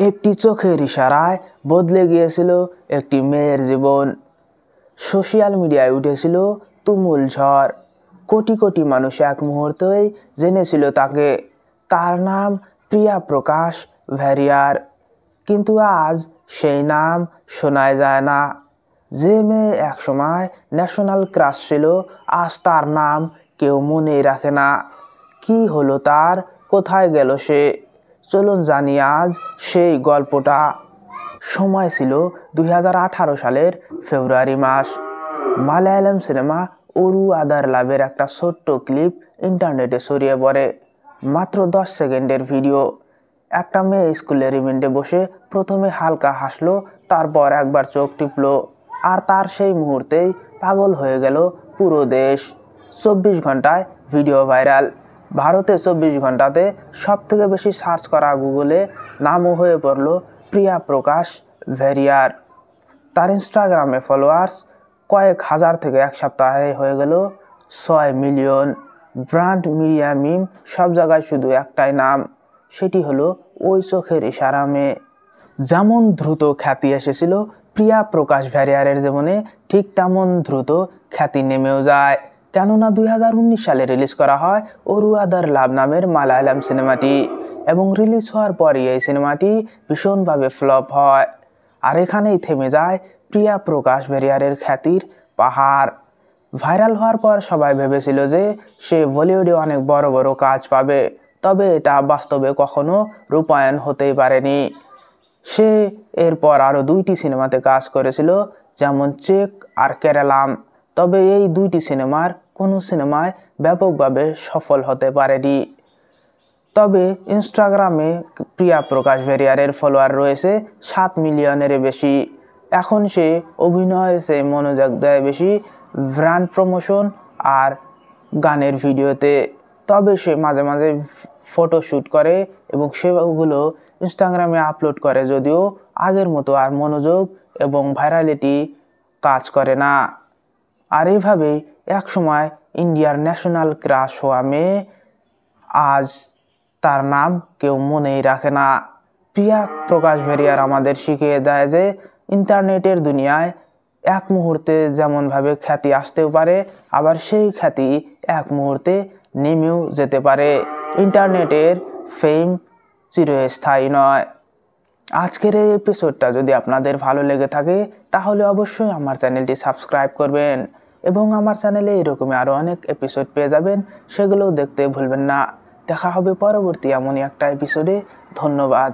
একটি চোখের ইশারায় বদলে গিয়েছিল একটি মেয়ের জীবন। সোশ্যাল মিডিয়ায় উঠেছিল তুমুল ঝড়। কোটি কোটি মানুষ এক মুহূর্তেই জেনেছিল তাকে। তার নাম প্রিয়া প্রকাশ ভ্যারিয়ার। কিন্তু আজ সেই নাম শোনাই যায় না। যে মেয়ে একসময় ন্যাশনাল ক্রাশ ছিল, আজ তার নাম কেউ মনেই রাখে না। কি হলো তার, কোথায় গেল সে? চলুন জানি আজ সেই গল্পটা। সময় ছিল 2018 সালের ফেব্রুয়ারি মাস। মালায়ালাম সিনেমা ওরু আদার লাভের একটা ছোট্ট ক্লিপ ইন্টারনেটে ছড়িয়ে পড়ে। মাত্র 10 সেকেন্ডের ভিডিও। একটা মেয়ে স্কুলের ইভেন্টে বসে প্রথমে হালকা হাসলো, তারপর একবার চোখ টিপলো, আর তার সেই মুহূর্তেই পাগল হয়ে গেল পুরো দেশ। 24 ঘন্টায় ভিডিও ভাইরাল। ভারতে 24 ঘন্টাতে সবথেকে বেশি সার্চ করা গুগলে নামও হয়ে পড়ল প্রিয়া প্রকাশ ভ্যারিয়ার। তার ইনস্টাগ্রামে ফলোয়ার্স কয়েক হাজার থেকে এক সপ্তাহে হয়ে গেল 6 মিলিয়ন। ব্র্যান্ড মিডিয়া মিম সব জায়গায় শুধু একটাই নাম, সেটি হলো ওই চোখের ইশারা মেয়ে। যেমন দ্রুত খ্যাতি এসেছিল প্রিয়া প্রকাশ ভ্যারিয়ারের জীবনে, ঠিক তেমন দ্রুত খ্যাতি নেমেও যায়। কেননা 2019 সালে রিলিজ করা হয় ওরু আদার লাভ নামের মালায়ালাম সিনেমাটি, এবং রিলিজ হওয়ার পরই এই সিনেমাটি ভীষণভাবে ফ্লপ হয়। আর এখানেই থেমে যায় প্রিয়া প্রকাশ ভ্যারিয়ারের খ্যাতির পাহাড়। ভাইরাল হওয়ার পর সবাই ভেবেছিল যে সে বলিউডে অনেক বড় বড় কাজ পাবে, তবে এটা বাস্তবে কখনো রূপায়ণ হতেই পারেনি। সে এরপর আরও 2টি সিনেমাতে কাজ করেছিল, যেমন চেক আর কেরালাম। তবে এই 2টি সিনেমার কোনো সিনেমায় ব্যাপকভাবে সফল হতে পারেনি। তবে ইনস্টাগ্রামে প্রিয়া প্রকাশ ভ্যারিয়ারের ফলোয়ার রয়েছে 7 মিলিয়নেরও বেশি। এখন সে অভিনয়ের চেয়ে মনোযোগ দেয় বেশি ব্র্যান্ড প্রমোশন আর গানের ভিডিওতে। তবে সে মাঝে মাঝে ফটোশ্যুট করে এবং সেগুলো ইনস্টাগ্রামে আপলোড করে, যদিও আগের মতো আর মনোযোগ এবং ভাইরালিটি কাজ করে না। আর এইভাবেই একসময় ইন্ডিয়ার ন্যাশনাল ক্রাশ হওয়া মেয়ে আজ তার নাম কেউ মনেই রাখে না। প্রিয়া প্রকাশ ভ্যারিয়ার আমাদের শিখিয়ে দেয় যে ইন্টারনেটের দুনিয়ায় এক মুহূর্তে যেমনভাবে খ্যাতি আসতেও পারে, আবার সেই খ্যাতি এক মুহূর্তে নেমেও যেতে পারে। ইন্টারনেটের ফেম চিরস্থায়ী নয়। আজকের এই এপিসোডটা যদি আপনাদের ভালো লেগে থাকে তাহলে অবশ্যই আমার চ্যানেলটি সাবস্ক্রাইব করবেন, এবং আমার চ্যানেলে এরকমই আরও অনেক এপিসোড পেয়ে যাবেন, সেগুলোও দেখতে ভুলবেন না। দেখা হবে পরবর্তী এমনই একটা এপিসোডে। ধন্যবাদ।